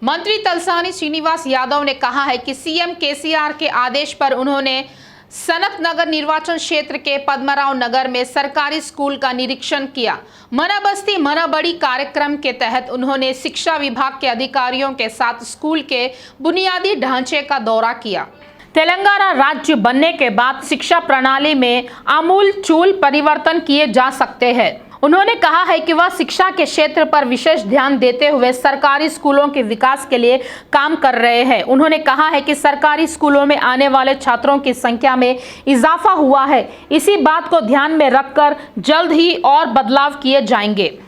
मंत्री तलसानी श्रीनिवास यादव ने कहा है कि सीएम केसीआर के आदेश पर उन्होंने सनत नगर निर्वाचन क्षेत्र के पद्मराव नगर में सरकारी स्कूल का निरीक्षण किया। मना बस्ती मना बड़ी कार्यक्रम के तहत उन्होंने शिक्षा विभाग के अधिकारियों के साथ स्कूल के बुनियादी ढांचे का दौरा किया। तेलंगाना राज्य बनने के बाद शिक्षा प्रणाली में आमूल-चूल परिवर्तन किए जा सकते हैं। उन्होंने कहा है कि वह शिक्षा के क्षेत्र पर विशेष ध्यान देते हुए सरकारी स्कूलों के विकास के लिए काम कर रहे हैं। उन्होंने कहा है कि सरकारी स्कूलों में आने वाले छात्रों की संख्या में इजाफा हुआ है। इसी बात को ध्यान में रखकर जल्द ही और बदलाव किए जाएंगे।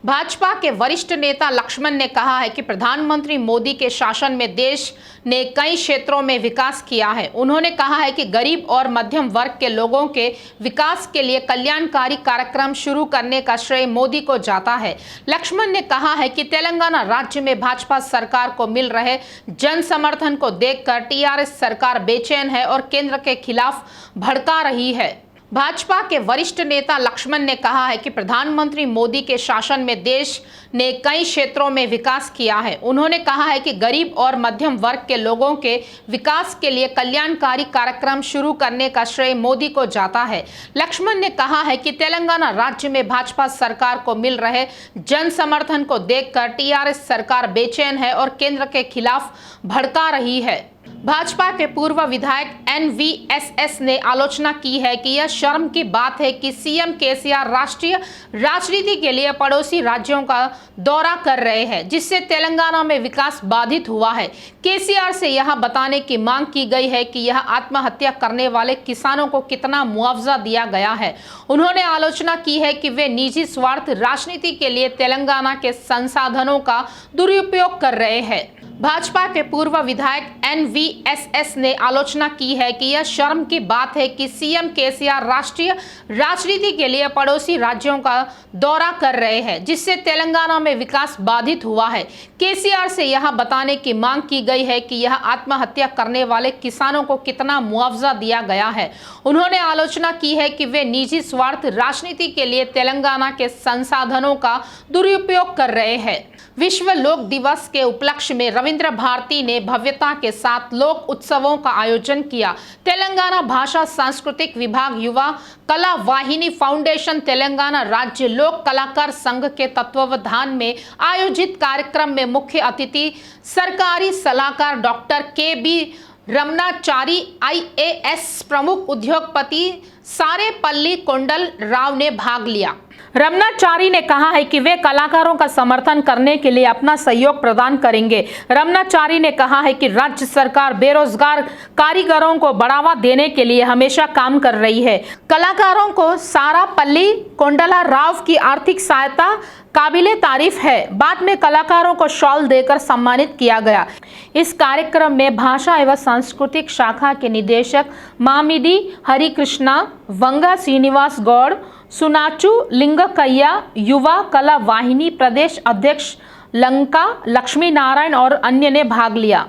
भाजपा के वरिष्ठ नेता लक्ष्मण ने कहा है कि प्रधानमंत्री मोदी के शासन में देश ने कई क्षेत्रों में विकास किया है। उन्होंने कहा है कि गरीब और मध्यम वर्ग के लोगों के विकास के लिए कल्याणकारी कार्यक्रम शुरू करने का श्रेय मोदी को जाता है। लक्ष्मण ने कहा है कि तेलंगाना राज्य में भाजपा सरकार को मिल रहे जन समर्थन को देखकर टीआरएस सरकार बेचैन है और केंद्र के खिलाफ भड़का रही है। भाजपा के वरिष्ठ नेता लक्ष्मण ने कहा है कि प्रधानमंत्री मोदी के शासन में देश ने कई क्षेत्रों में विकास किया है। उन्होंने कहा है कि गरीब और मध्यम वर्ग के लोगों के विकास के लिए कल्याणकारी कार्यक्रम शुरू करने का श्रेय मोदी को जाता है। लक्ष्मण ने कहा है कि तेलंगाना राज्य में भाजपा सरकार को मिल रहे जन समर्थन को देखकर टीआरएस सरकार बेचैन है और केंद्र के खिलाफ भड़का रही है। भाजपा के पूर्व विधायक एनवीएसएस ने आलोचना की है कि यह शर्म की बात है कि सीएम केसीआर राष्ट्रीय राजनीति के लिए पड़ोसी राज्यों का दौरा कर रहे हैं, जिससे तेलंगाना में विकास बाधित हुआ है। केसीआर से यह बताने की मांग की गई है कि यह आत्महत्या करने वाले किसानों को कितना मुआवजा दिया गया है। उन्होंने आलोचना की है कि वे निजी स्वार्थ राजनीति के लिए तेलंगाना के संसाधनों का दुरुपयोग कर रहे हैं। भाजपा के पूर्व विधायक एनवीएसएस ने आलोचना की है कि यह शर्म की बात है कि सीएम केसीआर राष्ट्रीय राजनीति के लिए पड़ोसी राज्यों का दौरा कर रहे हैं, जिससे तेलंगाना में विकास बाधित हुआ है। केसीआर से यह बताने की मांग की गई है कि यह आत्महत्या करने वाले किसानों को कितना मुआवजा दिया गया है। उन्होंने आलोचना की है कि वे निजी स्वार्थ राजनीति के लिए तेलंगाना के संसाधनों का दुरुपयोग कर रहे हैं। विश्व लोक दिवस के उपलक्ष्य में रविंद्र भारती ने भव्यता के साथ लोक उत्सवों का आयोजन किया। तेलंगाना भाषा सांस्कृतिक विभाग, युवा कला वाहिनी फाउंडेशन, तेलंगाना राज्य लोक कलाकार संघ के तत्वावधान में आयोजित कार्यक्रम में मुख्य अतिथि सरकारी सलाहकार डॉक्टर के.बी. रमनाचारी, आईएएस प्रमुख उद्योगपति सारेपल्ली कोंडल राव ने भाग लिया। रमनाचारी ने कहा है कि वे कलाकारों का समर्थन करने के लिए अपना सहयोग प्रदान करेंगे। रमनाचारी ने कहा है कि राज्य सरकार बेरोजगार कारीगरों को बढ़ावा देने के लिए हमेशा काम कर रही है। कलाकारों को सारापल्ली कोंडला राव की आर्थिक सहायता काबिले तारीफ है। बाद में कलाकारों को शॉल देकर सम्मानित किया गया। इस कार्यक्रम में भाषा एवं सांस्कृतिक शाखा के निदेशक मामिडी हरिकृष्णा, वंगा श्रीनिवास गौड़, सुनाचू लिंगकैया, युवा कला वाहिनी प्रदेश अध्यक्ष लंका लक्ष्मी नारायण और अन्य ने भाग लिया।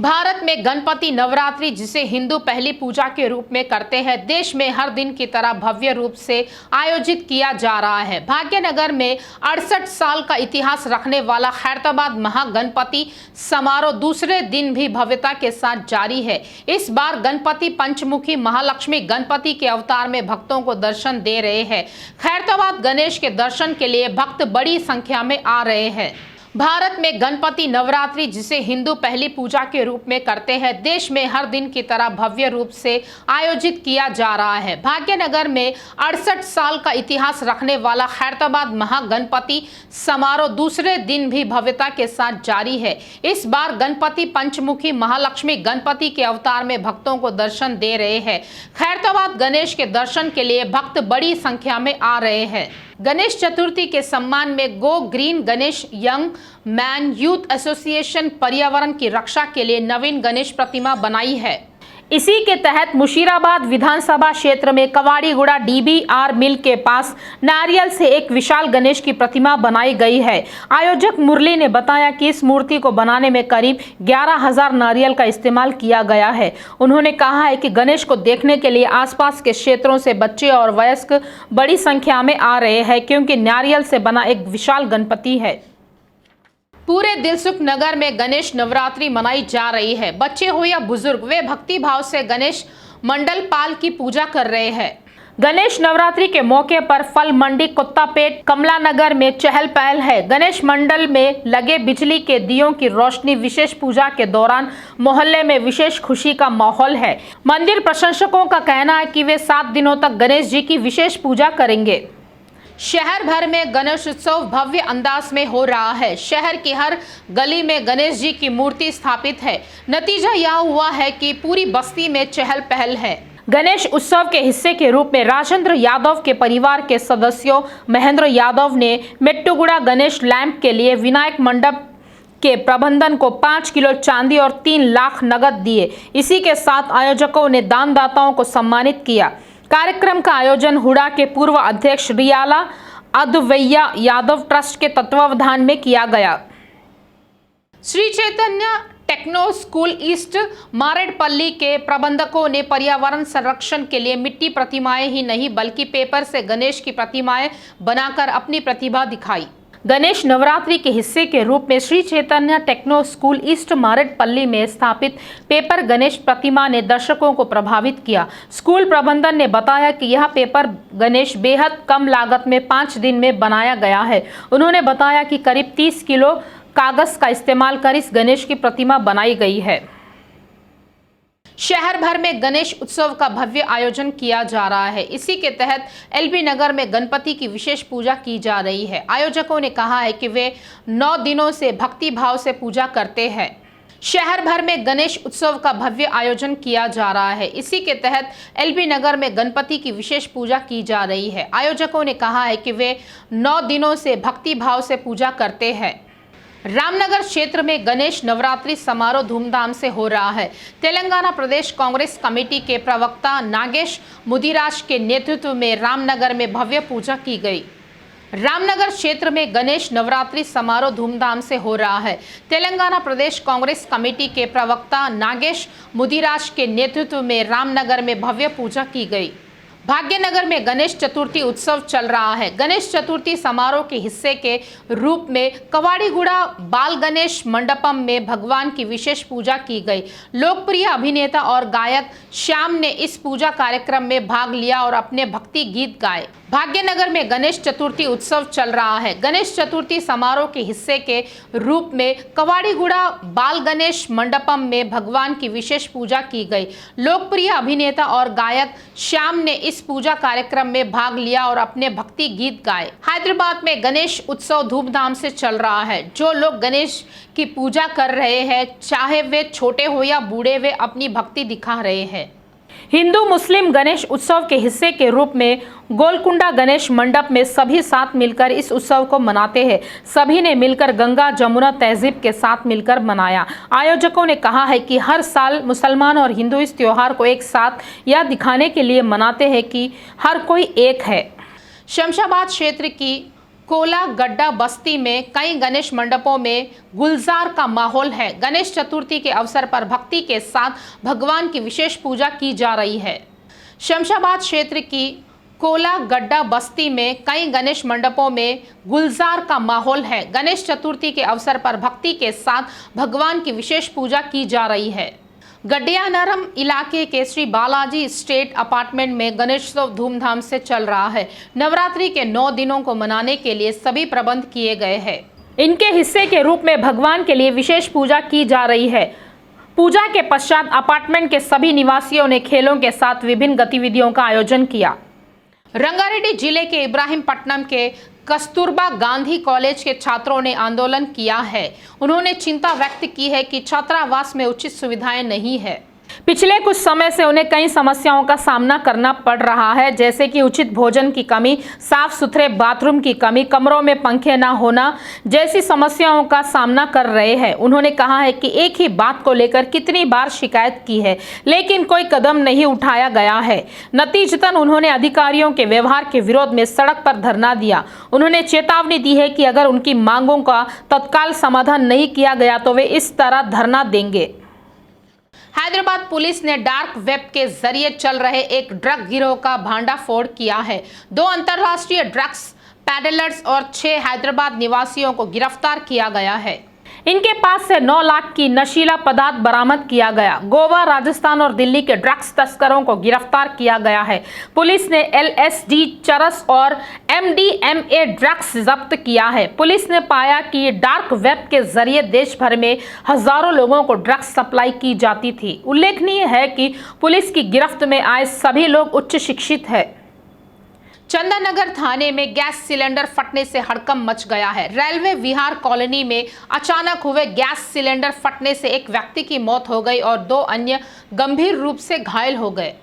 भारत में गणपति नवरात्रि, जिसे हिंदू पहली पूजा के रूप में करते हैं, देश में हर दिन की तरह भव्य रूप से आयोजित किया जा रहा है। भाग्यनगर में 68 साल का इतिहास रखने वाला खैरताबाद महागणपति समारोह दूसरे दिन भी भव्यता के साथ जारी है। इस बार गणपति पंचमुखी महालक्ष्मी गणपति के अवतार में भक्तों को दर्शन दे रहे हैं। खैरताबाद गणेश के दर्शन के लिए भक्त बड़ी संख्या में आ रहे हैं। भारत में गणपति नवरात्रि, जिसे हिंदू पहली पूजा के रूप में करते हैं, देश में हर दिन की तरह भव्य रूप से आयोजित किया जा रहा है। भाग्यनगर में 68 साल का इतिहास रखने वाला खैरताबाद महागणपति समारोह दूसरे दिन भी भव्यता के साथ जारी है। इस बार गणपति पंचमुखी महालक्ष्मी गणपति के अवतार में भक्तों को दर्शन दे रहे हैं। खैरताबाद गणेश के दर्शन के लिए भक्त बड़ी संख्या में आ रहे हैं। गणेश चतुर्थी के सम्मान में go green Ganesh young man youth association पर्यावरण की रक्षा के लिए नवीन गणेश प्रतिमा बनाई है। इसी के तहत मुशीराबाद विधानसभा क्षेत्र में कवाड़ीगुड़ा डीबीआर मिल के पास नारियल से एक विशाल गणेश की प्रतिमा बनाई गई है। आयोजक मुरली ने बताया कि इस मूर्ति को बनाने में करीब 11,000 नारियल का इस्तेमाल किया गया है। उन्होंने कहा है कि गणेश को देखने के लिए आसपास के क्षेत्रों से बच्चे और वयस्क बड़ी संख्या में आ रहे हैं, क्योंकि नारियल से बना एक विशाल गणपति है। पूरे दिलसुख नगर में गणेश नवरात्रि मनाई जा रही है। बच्चे हो या बुजुर्ग, वे भक्ति भाव से गणेश मंडल पाल की पूजा कर रहे हैं। गणेश नवरात्रि के मौके पर फल मंडी कुत्तापेट कमला नगर में चहल पहल है। गणेश मंडल में लगे बिजली के दियों की रोशनी, विशेष पूजा के दौरान मोहल्ले में विशेष खुशी का माहौल है। मंदिर प्रशंसकों का कहना है कि वे 7 दिनों तक गणेश जी की विशेष पूजा करेंगे। शहर भर में गणेश उत्सव भव्य अंदाज में हो रहा है। शहर की हर गली में गणेश जी की मूर्ति स्थापित है। नतीजा यह हुआ है कि पूरी बस्ती में चहल पहल है। गणेश उत्सव के हिस्से के रूप में राजेंद्र यादव के परिवार के सदस्यों महेंद्र यादव ने मेट्टुगुड़ा गणेश लैंप के लिए विनायक मंडप के प्रबंधन को 5 किलो चांदी और 3 लाख नगद दिए। इसी के साथ आयोजकों ने दानदाताओं को सम्मानित किया। कार्यक्रम का आयोजन हुडा के पूर्व अध्यक्ष रियाला अद्वैया यादव ट्रस्ट के तत्वावधान में किया गया। Shri Chaitanya techno school east Marredpally के प्रबंधकों ने पर्यावरण संरक्षण के लिए मिट्टी प्रतिमाएं ही नहीं बल्कि पेपर से गणेश की प्रतिमाएं बनाकर अपनी प्रतिभा दिखाई। गणेश नवरात्रि के हिस्से के रूप में Shri Chaitanya techno school east Marredpally में स्थापित पेपर गणेश प्रतिमा ने दर्शकों को प्रभावित किया। स्कूल प्रबंधन ने बताया कि यह पेपर गणेश बेहद कम लागत में 5 दिन में बनाया गया है। उन्होंने बताया कि करीब 30 किलो कागज का इस्तेमाल कर इस गणेश की प्रतिमा बनाई गई है। शहर भर में गणेश उत्सव का भव्य आयोजन किया जा रहा है। इसी के तहत एलबी नगर में गणपति की विशेष पूजा की जा रही है। आयोजकों ने कहा है कि वे 9 दिनों से भक्ति भाव से पूजा करते हैं। शहर भर में गणेश उत्सव का भव्य आयोजन किया जा रहा है। इसी के तहत एलबी नगर में गणपति की विशेष पूजा की जा रही है। आयोजकों ने कहा है कि वे 9 दिनों से भक्ति भाव से पूजा करते हैं। रामनगर क्षेत्र में गणेश नवरात्रि समारोह धूमधाम से हो रहा है। तेलंगाना प्रदेश कांग्रेस कमेटी के प्रवक्ता नागेश मुदिराज के नेतृत्व में रामनगर में भव्य पूजा की गई। रामनगर क्षेत्र में गणेश नवरात्रि समारोह धूमधाम से हो रहा है। तेलंगाना प्रदेश कांग्रेस कमेटी के प्रवक्ता नागेश मुदिराज के नेतृत्व में रामनगर में भव्य पूजा की गई। भाग्यनगर में गणेश चतुर्थी उत्सव चल रहा है। गणेश चतुर्थी समारोह के हिस्से के रूप में कवाड़ीगुड़ा बाल गणेश मंडपम में भगवान की विशेष पूजा की गई। लोकप्रिय अभिनेता और गायक श्याम ने इस पूजा कार्यक्रम में भाग लिया और अपने भक्ति गीत गाए। भाग्यनगर में गणेश चतुर्थी उत्सव चल रहा है। गणेश चतुर्थी समारोह के हिस्से के रूप में कवाड़ीगुड़ा बाल गणेश मंडपम में भगवान की विशेष पूजा की गई। लोकप्रिय अभिनेता और गायक श्याम ने इस पूजा कार्यक्रम में भाग लिया और अपने भक्ति गीत गाए। हैदराबाद में गणेश उत्सव धूमधाम से चल रहा है। जो लोग गणेश की पूजा कर रहे हैं, चाहे वे छोटे हो या बूढ़े, वे अपनी भक्ति दिखा रहे हैं। हिंदू मुस्लिम गणेश उत्सव के हिस्से के रूप में गोलकुंडा गणेश मंडप में सभी साथ मिलकर इस उत्सव को मनाते हैं। सभी ने मिलकर गंगा जमुना तहजीब के साथ मिलकर मनाया। आयोजकों ने कहा है कि हर साल मुसलमान और हिंदू इस त्योहार को एक साथ यह दिखाने के लिए मनाते हैं कि हर कोई एक है। शमशाबाद क्षेत्र की कोला गड्ढा बस्ती में कई गणेश मंडपों में गुलजार का माहौल है। गणेश चतुर्थी के अवसर पर भक्ति के साथ भगवान की विशेष पूजा की जा रही है। शमशाबाद क्षेत्र की कोला गड्ढा बस्ती में कई गणेश मंडपों में गुलजार का माहौल है। गणेश चतुर्थी के अवसर पर भक्ति के साथ भगवान की विशेष पूजा की जा रही है। गड्डियानरम इलाके के श्री बालाजी स्टेट अपार्टमेंट में गणेशोत्सव धूमधाम से चल रहा है। नवरात्रि के 9 दिनों को मनाने के लिए सभी प्रबंध किए गए हैं। इनके हिस्से के रूप में भगवान के लिए विशेष पूजा की जा रही है। पूजा के पश्चात अपार्टमेंट के सभी निवासियों ने खेलों के साथ विभिन्न गतिविधियों का आयोजन किया। रंगारेड्डी जिले के इब्राहिमपट्टनम के कस्तूरबा गांधी कॉलेज के छात्रों ने आंदोलन किया है। उन्होंने चिंता व्यक्त की है कि छात्रावास में उचित सुविधाएं नहीं है। पिछले कुछ समय से उन्हें कई समस्याओं का सामना करना पड़ रहा है, जैसे कि उचित भोजन की कमी, साफ सुथरे बाथरूम की कमी, कमरों में पंखे न होना जैसी समस्याओं का सामना कर रहे हैं। उन्होंने कहा है कि एक ही बात को लेकर कितनी बार शिकायत की है, लेकिन कोई कदम नहीं उठाया गया है। नतीजतन उन्होंने अधिकारियों के व्यवहार के विरोध में सड़क पर धरना दिया। उन्होंने चेतावनी दी है कि अगर उनकी मांगों का तत्काल समाधान नहीं किया गया तो वे इस तरह धरना देंगे। हैदराबाद पुलिस ने डार्क वेब के जरिए चल रहे एक ड्रग गिरोह का भांडाफोड़ किया है। 2 अंतर्राष्ट्रीय ड्रग्स पैडलर्स और 6 हैदराबाद निवासियों को गिरफ्तार किया गया है। इनके पास से 9 लाख की नशीला पदार्थ बरामद किया गया। गोवा, राजस्थान और दिल्ली के ड्रग्स तस्करों को गिरफ्तार किया गया है। पुलिस ने LSD, चरस और MDMA ड्रग्स जब्त किया है। पुलिस ने पाया कि डार्क वेब के जरिए देश भर में हजारों लोगों को ड्रग्स सप्लाई की जाती थी। उल्लेखनीय है कि पुलिस की गिरफ्त में आए सभी लोग उच्च शिक्षित हैं। चंदननगर थाने में गैस सिलेंडर फटने से हड़कंप मच गया है। रेलवे विहार कॉलोनी में अचानक हुए गैस सिलेंडर फटने से एक व्यक्ति की मौत हो गई और 2 अन्य गंभीर रूप से घायल हो गए।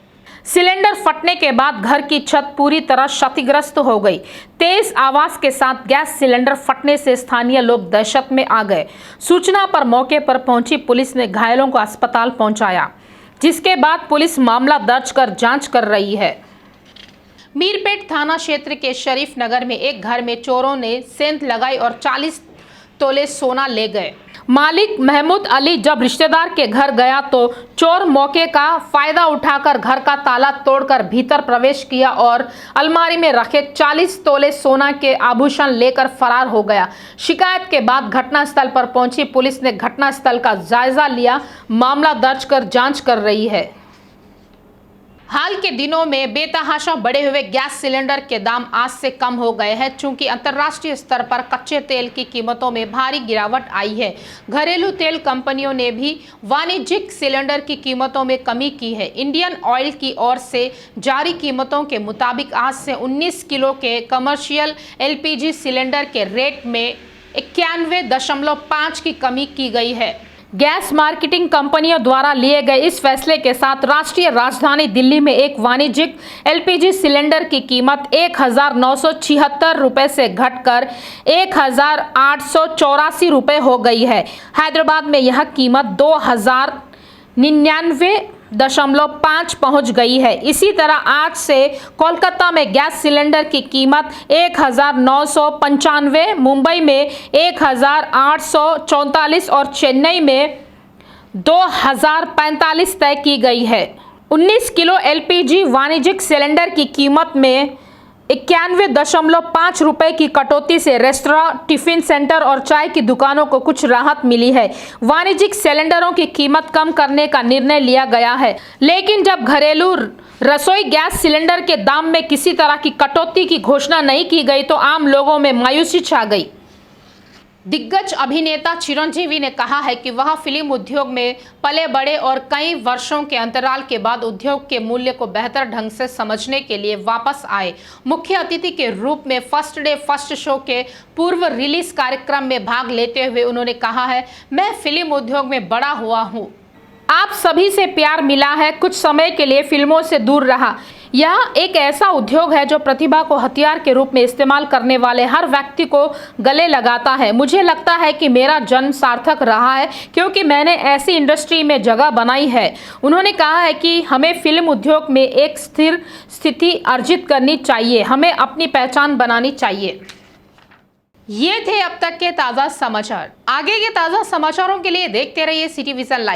सिलेंडर फटने के बाद घर की छत पूरी तरह क्षतिग्रस्त हो गई। तेज आवाज के साथ गैस सिलेंडर फटने से स्थानीय लोग दहशत में आ गए। सूचना पर मौके पर पहुंची पुलिस ने घायलों को अस्पताल पहुंचाया, जिसके बाद पुलिस मामला दर्ज कर जांच कर रही है। मीरपेट थाना क्षेत्र के शरीफ नगर में एक घर में चोरों ने सेंध लगाई और 40 तोले सोना ले गए। मालिक महमूद अली जब रिश्तेदार के घर गया तो चोर मौके का फायदा उठाकर घर का ताला तोड़कर भीतर प्रवेश किया और अलमारी में रखे 40 तोले सोना के आभूषण लेकर फरार हो गया। शिकायत के बाद घटनास्थल पर पहुंची पुलिस ने घटनास्थल का जायजा लिया, मामला दर्ज कर जांच कर रही है। हाल के दिनों में बेतहाशा बढ़े हुए गैस सिलेंडर के दाम आज से कम हो गए हैं, चूंकि अंतर्राष्ट्रीय स्तर पर कच्चे तेल की कीमतों में भारी गिरावट आई है। घरेलू तेल कंपनियों ने भी वाणिज्यिक सिलेंडर की कीमतों में कमी की है। इंडियन ऑयल की ओर से जारी कीमतों के मुताबिक आज से 19 किलो के कमर्शियल LPG सिलेंडर के रेट में 91.5 की कमी की गई है। गैस मार्केटिंग कंपनियों द्वारा लिए गए इस फैसले के साथ राष्ट्रीय राजधानी दिल्ली में एक वाणिज्यिक LPG सिलेंडर की कीमत 1976 रुपये से घटकर 1884 रुपये हो गई है। हैदराबाद में यह कीमत 2099.5 पहुंच गई है। इसी तरह आज से कोलकाता में गैस सिलेंडर की कीमत 1995, मुंबई में 1844 और चेन्नई में 2045 तय की गई है। 19 किलो LPG वाणिज्यिक सिलेंडर की कीमत में 91.5 रुपए की कटौती से रेस्तरां, टिफिन सेंटर और चाय की दुकानों को कुछ राहत मिली है। वाणिज्यिक सिलेंडरों की कीमत कम करने का निर्णय लिया गया है, लेकिन जब घरेलू रसोई गैस सिलेंडर के दाम में किसी तरह की कटौती की घोषणा नहीं की गई तो आम लोगों में मायूसी छा गई। दिग्गज अभिनेता चिरंजीवी ने कहा है कि वह फिल्म उद्योग में पले बड़े और कई वर्षों के अंतराल के बाद उद्योग के मूल्य को बेहतर ढंग से समझने के लिए वापस आए। मुख्य अतिथि के रूप में फर्स्ट डे फर्स्ट शो के पूर्व रिलीज कार्यक्रम में भाग लेते हुए उन्होंने कहा है, मैं फिल्म उद्योग में बड़ा हुआ हूँ, आप सभी से प्यार मिला है, कुछ समय के लिए फिल्मों से दूर रहा। यह एक ऐसा उद्योग है जो प्रतिभा को हथियार के रूप में इस्तेमाल करने वाले हर व्यक्ति को गले लगाता है। मुझे लगता है कि मेरा जन्म सार्थक रहा है क्योंकि मैंने ऐसी इंडस्ट्री में जगह बनाई है। उन्होंने कहा है कि हमें फिल्म उद्योग में एक स्थिर स्थिति अर्जित करनी चाहिए, हमें अपनी पहचान बनानी चाहिए। ये थे अब तक के ताज़ा समाचार। आगे के ताज़ा समाचारों के लिए देखते रहिए सिटी विजन लाइव।